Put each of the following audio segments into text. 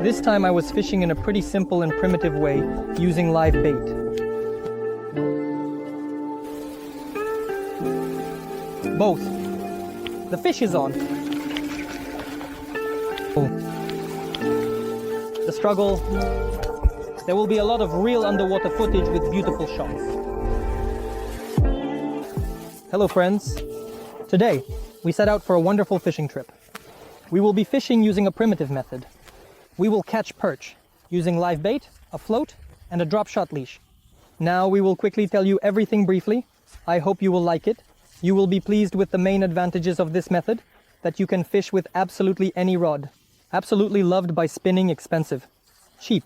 This time I was fishing in a pretty simple and primitive way, using live bait. Both. The fish is on. The struggle. There will be a lot of real underwater footage with beautiful shots. Hello friends. Today, we set out for a wonderful fishing trip. We will be fishing using a primitive method. We will catch perch using live bait, a float, and a drop shot leash. Now we will quickly tell you everything briefly. I hope you will like it. You will be pleased with the main advantages of this method, that you can fish with absolutely any rod. Absolutely loved by spinning, expensive. Cheap,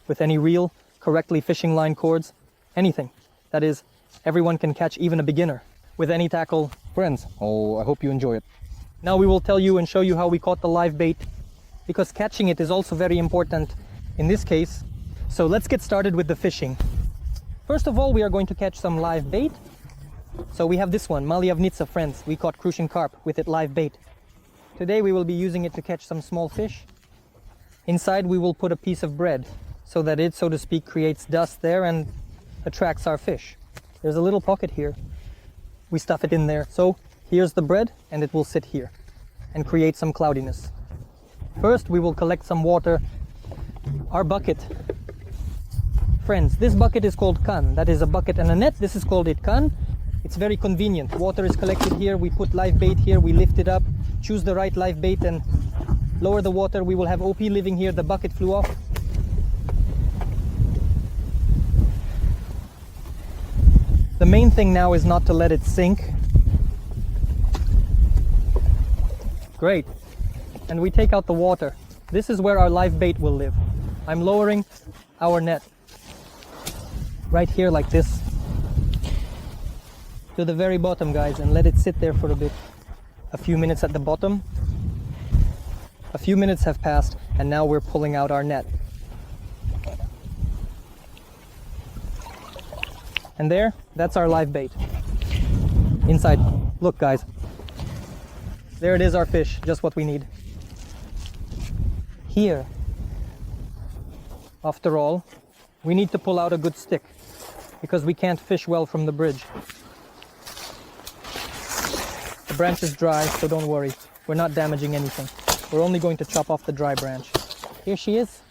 with any reel, correctly fishing line cords, anything. That is, everyone can catch, even a beginner, with any tackle. Friends, I hope you enjoy it. Now we will tell you and show you how we caught the live bait, because catching it is also very important in this case. So let's get started with the fishing. First of all, we are going to catch some live bait. So we have this one, Maliavnitsa, friends. We caught crucian carp with it live bait. Today we will be using it to catch some small fish. Inside we will put a piece of bread so that it, so to speak, creates dust there and attracts our fish. There's a little pocket here. We stuff it in there. So here's the bread and it will sit here and create some cloudiness. First we will collect some water. Our bucket. Friends, this bucket is called kan. That is a bucket and a net. This is called it kan. It's very convenient. Water is collected here. We put live bait here. We lift it up. Choose the right live bait and lower the water. We will have OP living here. The bucket flew off. The main thing now is not to let it sink. Great. And we take out the water. This is where our live bait will live. I'm lowering our net right here like this to the very bottom, guys, and let it sit there for a bit. A few minutes at the bottom. A few minutes have passed and now we're pulling out our net. And there, that's our live bait. Inside, look guys. There it is, our fish, just what we need. Here, after all, we need to pull out a good stick because we can't fish well from the bridge. The branch is dry, so don't worry. We're not damaging anything. We're only going to chop off the dry branch. Here she is.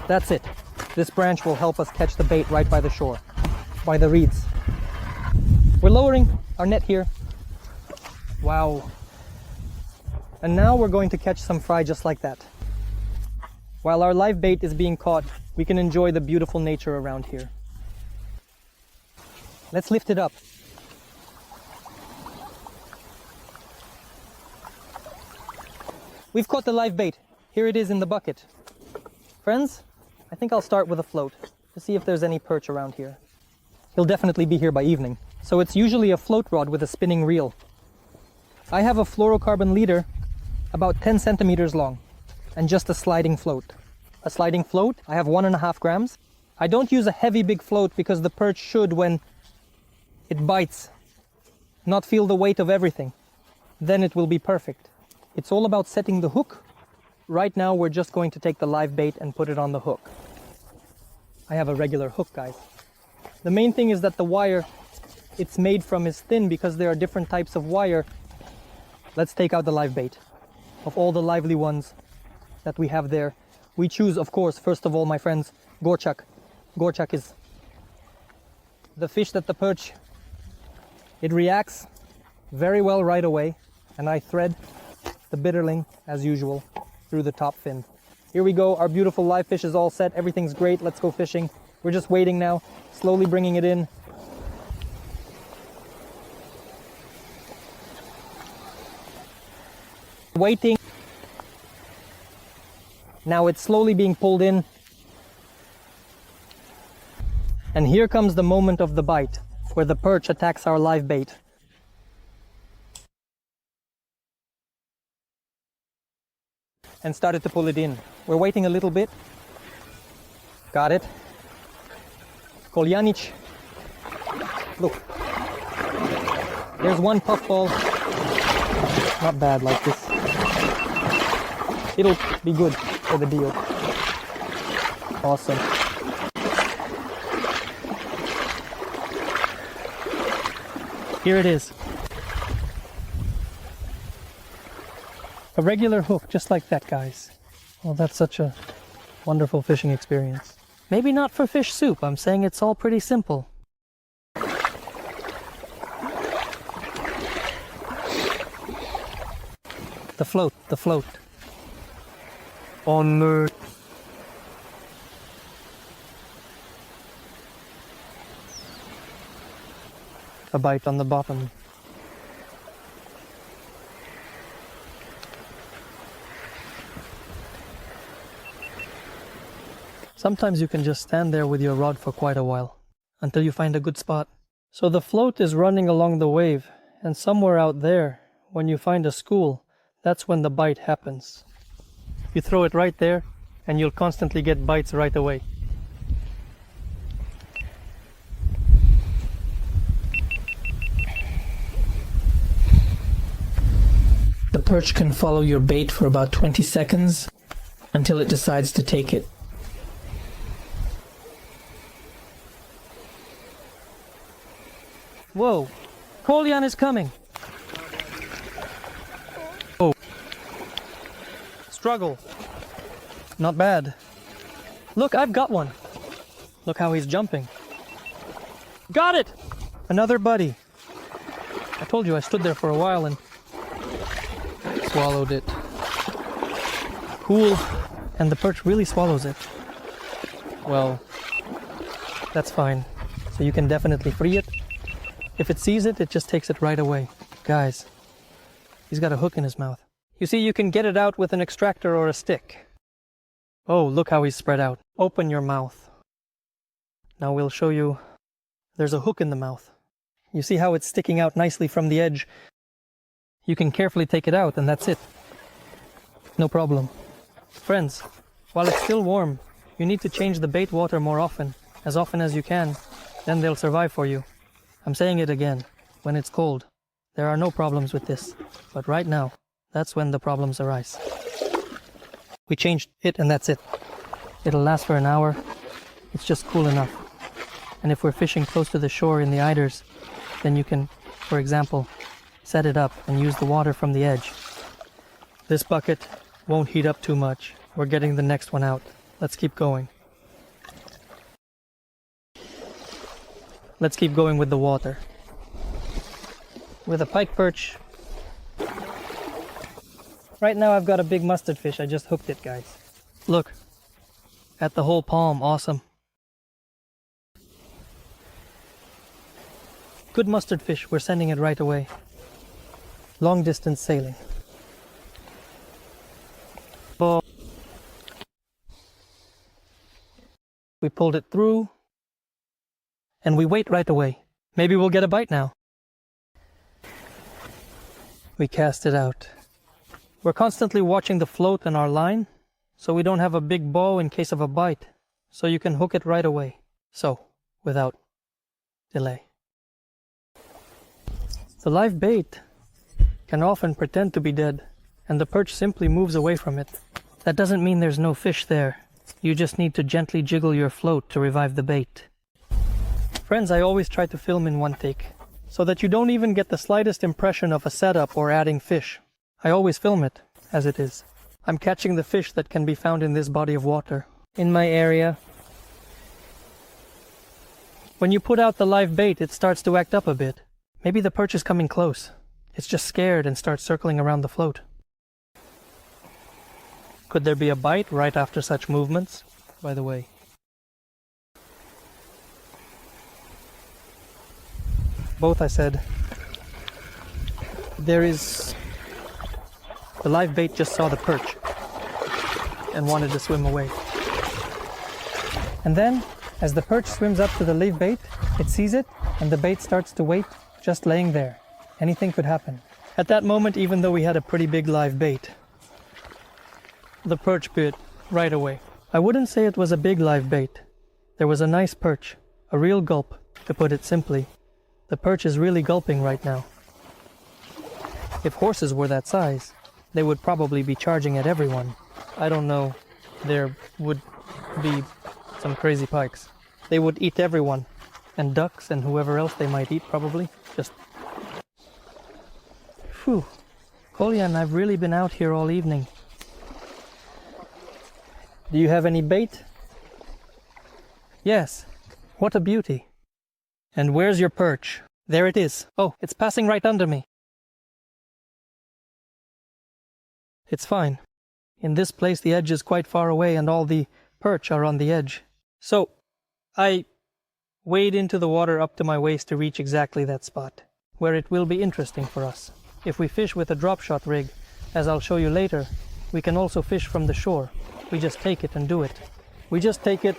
That's it. This branch will help us catch the bait right by the shore, by the reeds. We're lowering our net here. Wow. And now we're going to catch some fry just like that. While our live bait is being caught, we can enjoy the beautiful nature around here. Let's lift it up. We've caught the live bait. Here it is in the bucket. Friends, I think I'll start with a float to see if there's any perch around here. He'll definitely be here by evening. So it's usually a float rod with a spinning reel. I have a fluorocarbon leader about 10 centimeters long and just a sliding float. A sliding float, I have 1.5 grams. I don't use a heavy big float because the perch should, when it bites, not feel the weight of everything. Then it will be perfect. It's all about setting the hook. Right now we're just going to take the live bait and put it on the hook. I have a regular hook, guys. The main thing is that the wire it's made from is thin because there are different types of wire. Let's take out the live bait. Of all the lively ones that we have there, we choose, of course, first of all, my friends, gorchak. Gorchak is the fish that the perch, it reacts very well right away, and I thread the bitterling as usual through the top fin. Here we go, our beautiful live fish is all set, everything's great, let's go fishing. We're just waiting now, slowly bringing it in. Waiting. Now it's slowly being pulled in. And here comes the moment of the bite, where the perch attacks our live bait. And started to pull it in. We're waiting a little bit. Got it. Koljanic. Look. There's one puffball. Not bad like this. It'll be good for the deal. Awesome. Here it is. A regular hook, just like that, guys. Well, that's such a wonderful fishing experience. Maybe not for fish soup. I'm saying it's all pretty simple. The float, the float. On the... A bite on the bottom. Sometimes you can just stand there with your rod for quite a while, until you find a good spot. So the float is running along the wave, and somewhere out there, when you find a school, that's when the bite happens. You throw it right there, and you'll constantly get bites right away. The perch can follow your bait for about 20 seconds, until it decides to take it. Whoa! Kolyan is coming! Oh. Struggle. Not bad. Look, I've got one. Look how he's jumping. Got it! Another buddy. I told you I stood there for a while and swallowed it. Cool. And the perch really swallows it. Well, that's fine. So you can definitely free it. If it sees it, it just takes it right away. Guys, he's got a hook in his mouth. You see, you can get it out with an extractor or a stick. Oh, look how he's spread out. Open your mouth. Now we'll show you. There's a hook in the mouth. You see how it's sticking out nicely from the edge? You can carefully take it out and that's it. No problem. Friends, while it's still warm, you need to change the bait water more often as you can. Then they'll survive for you. I'm saying it again, when it's cold, there are no problems with this, but right now, that's when the problems arise. We changed it and that's it. It'll last for an hour, it's just cool enough. And if we're fishing close to the shore in the eiders, then you can, for example, set it up and use the water from the edge. This bucket won't heat up too much. We're getting the next one out. Let's keep going. Let's keep going with the water. With a pike perch. Right now I've got a big mustard fish. I just hooked it, guys. Look. At the whole palm. Awesome. Good mustard fish. We're sending it right away. Long distance sailing. Ball. We pulled it through. And we wait right away. Maybe we'll get a bite now. We cast it out. We're constantly watching the float and our line, so we don't have a big bow in case of a bite, so you can hook it right away. So, without delay. The live bait can often pretend to be dead, and the perch simply moves away from it. That doesn't mean there's no fish there. You just need to gently jiggle your float to revive the bait. Friends, I always try to film in one take, so that you don't even get the slightest impression of a setup or adding fish. I always film it as it is. I'm catching the fish that can be found in this body of water, in my area. When you put out the live bait, it starts to act up a bit. Maybe the perch is coming close. It's just scared and starts circling around the float. Could there be a bite right after such movements? By the way. Both, I said. There is... The live bait just saw the perch and wanted to swim away. And then, as the perch swims up to the live bait, it sees it and the bait starts to wait, just laying there. Anything could happen. At that moment, even though we had a pretty big live bait, the perch bit right away. I wouldn't say it was a big live bait. There was a nice perch, a real gulp, to put it simply. The perch is really gulping right now. If horses were that size, they would probably be charging at everyone. I don't know. There would be some crazy pikes. They would eat everyone. And ducks and whoever else they might eat, probably. Just... Phew. Kolyan, I've really been out here all evening. Do you have any bait? Yes. What a beauty. And where's your perch? There it is. Oh, it's passing right under me. It's fine. In this place the edge is quite far away and all the perch are on the edge. So, I wade into the water up to my waist to reach exactly that spot, where it will be interesting for us. If we fish with a drop shot rig, as I'll show you later, we can also fish from the shore. We just take it and do it. We just take it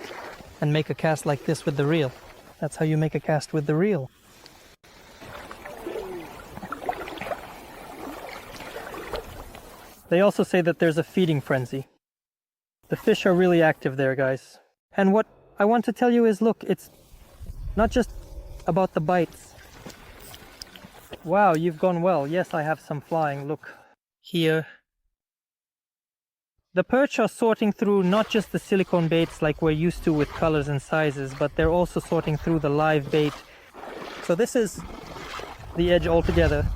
and make a cast like this with the reel. That's how you make a cast with the reel. They also say that there's a feeding frenzy. The fish are really active there, guys. And what I want to tell you is, look, it's not just about the bites. Wow, you've gone well. Yes, I have some flying. Look, here. The perch are sorting through not just the silicone baits like we're used to with colors and sizes, but they're also sorting through the live bait. So this is the edge altogether.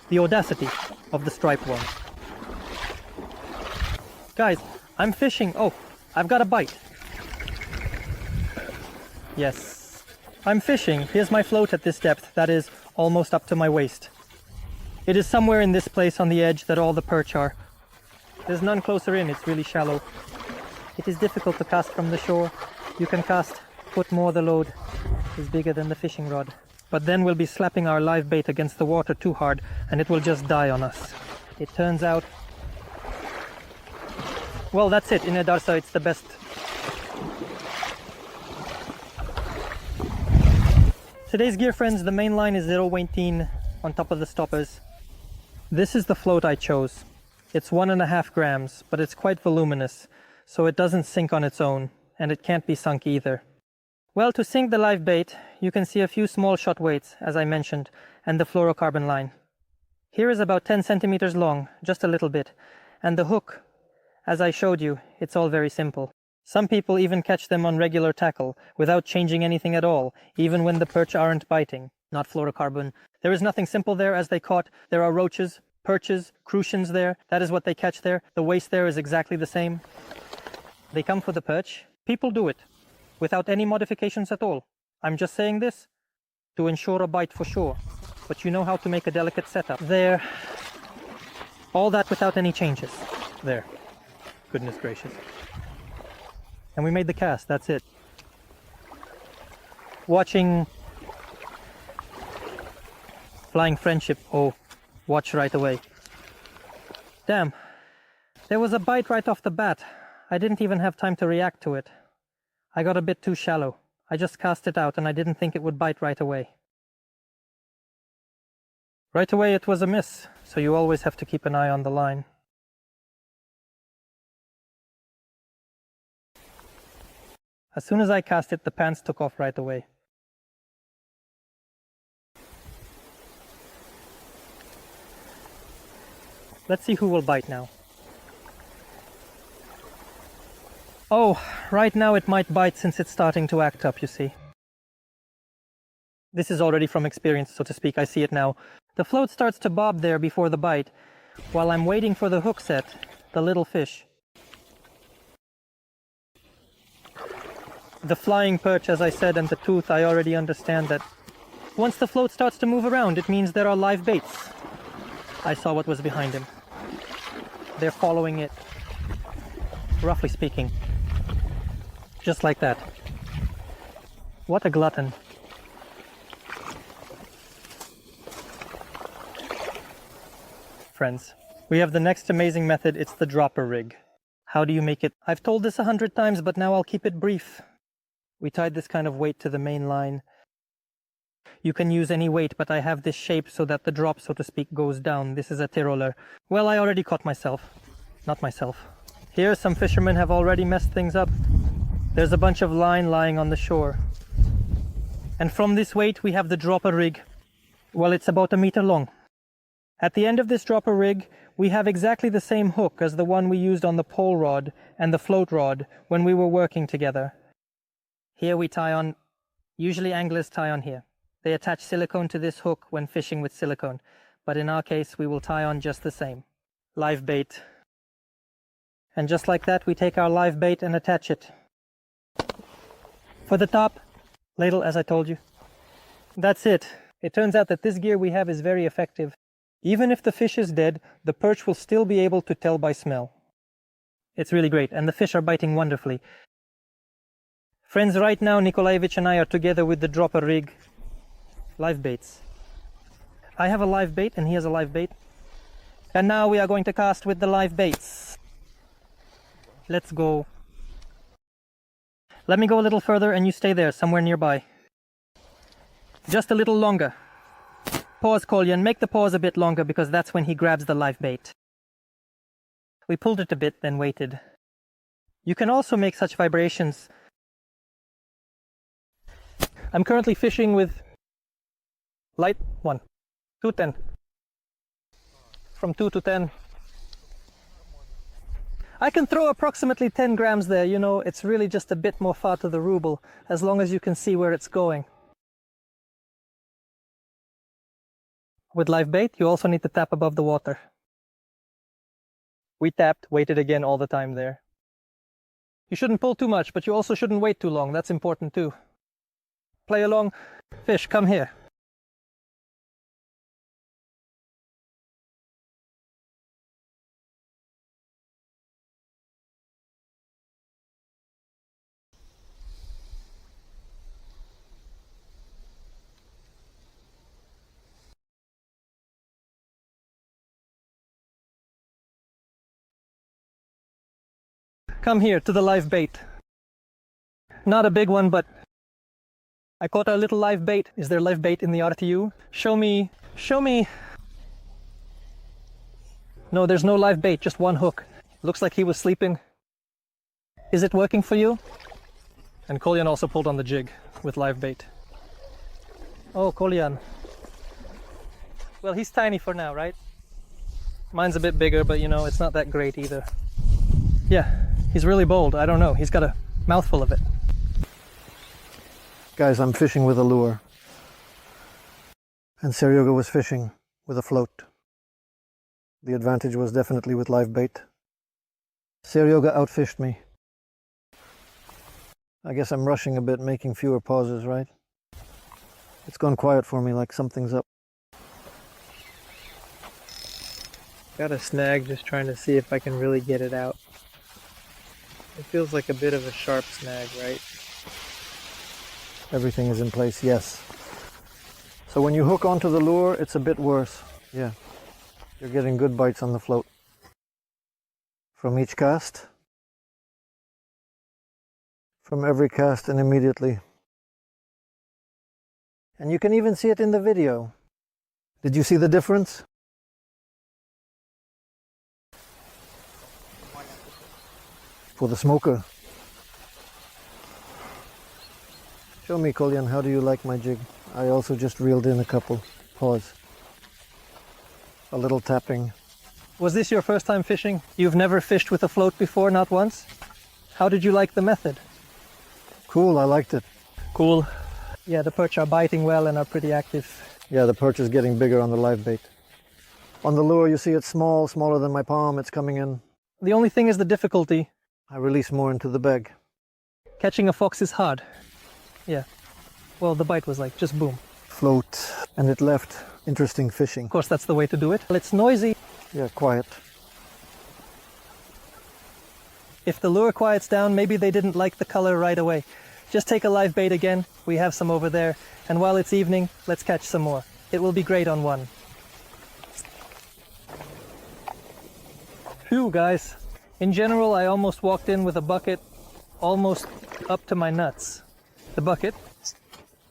The audacity of the striped one. Guys, I'm fishing. Oh, I've got a bite. Yes. I'm fishing. Here's my float at this depth. That is almost up to my waist. It is somewhere in this place on the edge that all the perch are. There's none closer in. It's really shallow. It is difficult to cast from the shore. You can cast, put more the load is bigger than the fishing rod. But then we'll be slapping our live bait against the water too hard and it will just die on us. It turns out... Well, that's it. In Edarsa, it's the best. Today's gear, friends, the main line is 0.18 on top of the stoppers. This is the float I chose. It's 1.5 grams, but it's quite voluminous, so it doesn't sink on its own, and it can't be sunk either. Well, to sink the live bait, you can see a few small shot weights, as I mentioned, and the fluorocarbon line. Here is about 10 centimeters long, just a little bit, and the hook, as I showed you, it's all very simple. Some people even catch them on regular tackle, without changing anything at all, even when the perch aren't biting. Not fluorocarbon. There is nothing simple there, as they caught. There are roaches, perches, crucians there. That is what they catch there. The waist there is exactly the same. They come for the perch. People do it, without any modifications at all. I'm just saying this to ensure a bite for sure. But you know how to make a delicate setup. There. All that without any changes. There. Goodness gracious. And we made the cast, that's it. Watching Flying Friendship. Oh, watch right away. Damn. There was a bite right off the bat. I didn't even have time to react to it. I got a bit too shallow. I just cast it out and I didn't think it would bite right away. Right away it was a miss, so you always have to keep an eye on the line. As soon as I cast it, the pants took off right away. Let's see who will bite now. Oh, right now it might bite since it's starting to act up, you see. This is already from experience, so to speak. I see it now. The float starts to bob there before the bite, while I'm waiting for the hook set, the little fish. The flying perch, as I said, and the tooth, I already understand that once the float starts to move around, it means there are live baits. I saw what was behind him. They're following it, roughly speaking. Just like that. What a glutton. Friends, we have the next amazing method. It's the dropper rig. How do you make it? I've told this 100 times, but now I'll keep it brief. We tied this kind of weight to the main line. You can use any weight, but I have this shape so that the drop, so to speak, goes down. This is a Tiroler. Well, I already caught myself. Not myself. Here, some fishermen have already messed things up. There's a bunch of line lying on the shore. And from this weight we have the dropper rig. Well, it's about 1 meter long. At the end of this dropper rig, we have exactly the same hook as the one we used on the pole rod and the float rod when we were working together. Here we tie on, usually anglers tie on here. They attach silicone to this hook when fishing with silicone, but in our case we will tie on just the same. Live bait. And just like that we take our live bait and attach it. For the top, ladle as I told you. That's it. It turns out that this gear we have is very effective. Even if the fish is dead, the perch will still be able to tell by smell. It's really great, and the fish are biting wonderfully. Friends, right now Nikolaevich and I are together with the dropper rig. Live baits. I have a live bait and he has a live bait. And now we are going to cast with the live baits. Let's go. Let me go a little further and you stay there, somewhere nearby. Just a little longer. Pause, Kolyan. Make the pause a bit longer because that's when he grabs the live bait. We pulled it a bit, then waited. You can also make such vibrations. I'm currently fishing with light 1, 210. From 2 to 10. I can throw approximately 10 grams there, you know, it's really just a bit more far to the ruble, as long as you can see where it's going. With live bait, you also need to tap above the water. We tapped, waited again all the time there. You shouldn't pull too much, but you also shouldn't wait too long, that's important too. Play along. Fish, come here. Come here to the live bait. Not a big one, but I caught a little live bait. Is there live bait in the RTU? Show me. No, there's no live bait, just one hook. Looks like he was sleeping. Is it working for you? And Kolyan also pulled on the jig with live bait. Oh, Kolyan. Well, he's tiny for now, right? Mine's a bit bigger, but you know, it's not that great either. Yeah, he's really bold. I don't know. He's got a mouthful of it. Guys, I'm fishing with a lure. And Seryoga was fishing with a float. The advantage was definitely with live bait. Seryoga outfished me. I guess I'm rushing a bit, making fewer pauses, right? It's gone quiet for me, like something's up. Got a snag, just trying to see if I can really get it out. It feels like a bit of a sharp snag, right? Everything is in place, yes. So when you hook onto the lure, it's a bit worse. Yeah, you're getting good bites on the float. From each cast. From every cast and immediately. And you can even see it in the video. Did you see the difference? For the smoker. Show me, Kolyan, how do you like my jig? I also just reeled in a couple. Pause. A little tapping. Was this your first time fishing? You've never fished with a float before, not once? How did you like the method? Cool, I liked it. Cool. Yeah, the perch are biting well and are pretty active. Yeah, the perch is getting bigger on the live bait. On the lure, you see it's small, smaller than my palm. It's coming in. The only thing is the difficulty. I release more into the bag. Catching a fox is hard. Yeah. Well, the bite was like, just boom. Float. And it left. Interesting fishing. Of course, that's the way to do it. It's noisy. Yeah, quiet. If the lure quiets down, maybe they didn't like the color right away. Just take a live bait again. We have some over there. And while it's evening, let's catch some more. It will be great on one. Phew, guys. In general, I almost walked in with a bucket almost up to my nuts. The bucket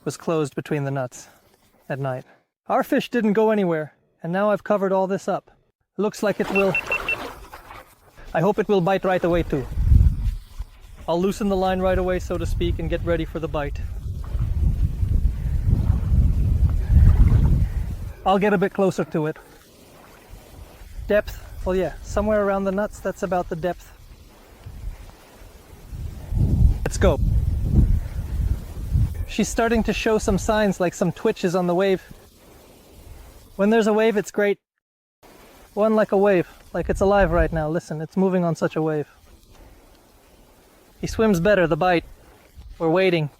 was closed between the nuts at night. Our fish didn't go anywhere, and now I've covered all this up. Looks like it will... I hope it will bite right away too. I'll loosen the line right away, so to speak, and get ready for the bite. I'll get a bit closer to it. Depth, well yeah, somewhere around the nuts, that's about the depth. Let's go. She's starting to show some signs, like some twitches on the wave. When there's a wave, it's great. One like a wave, like it's alive right now. Listen, it's moving on such a wave. He swims better, the bite. We're waiting.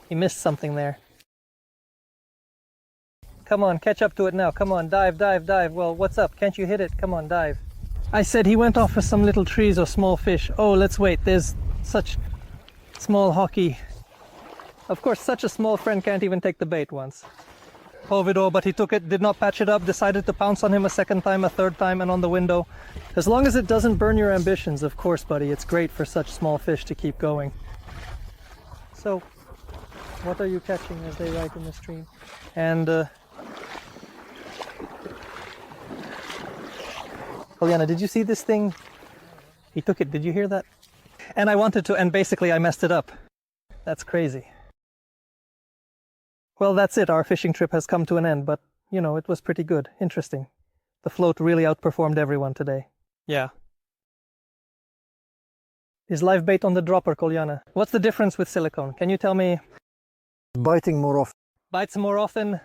He missed something there. Come on, catch up to it now. Come on, dive, dive, dive. Well, what's up? Can't you hit it? Come on, dive. I said he went off for some little trees or small fish. Oh, let's wait. There's such small hockey. Of course, such a small friend can't even take the bait once. Povidor, but he took it, did not patch it up, decided to pounce on him a second time, a third time, and on the window. As long as it doesn't burn your ambitions, of course, buddy, it's great for such small fish to keep going. So, what are you catching as they ride in the stream? And, Poliana, did you see this thing? He took it, did you hear that? And I wanted to, and basically I messed it up. That's crazy. Well, that's it. Our fishing trip has come to an end, but, you know, it was pretty good. Interesting. The float really outperformed everyone today. Yeah. Is live bait on the dropper, Kolyana? What's the difference with silicone? Can you tell me? Biting more often. Bites more often?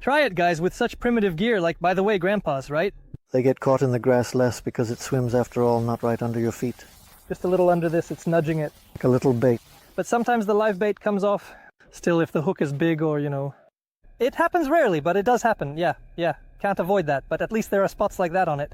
Try it, guys, with such primitive gear, like, by the way, Grandpa's, right? They get caught in the grass less because it swims, after all, not right under your feet. Just a little under this, it's nudging it. Like a little bait. But sometimes the live bait comes off. Still, if the hook is big or, you know... It happens rarely, but it does happen. Yeah. Can't avoid that. But at least there are spots like that on it.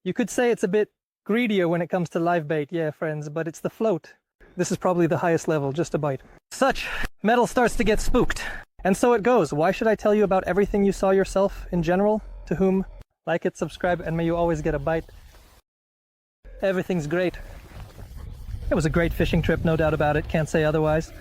You could say it's a bit greedier when it comes to live bait, yeah, friends, but it's the float. This is probably the highest level, just a bite. Such, metal starts to get spooked. And so it goes. Why should I tell you about everything you saw yourself in general? To whom? Like it, subscribe, and may you always get a bite. Everything's great. It was a great fishing trip, no doubt about it. Can't say otherwise.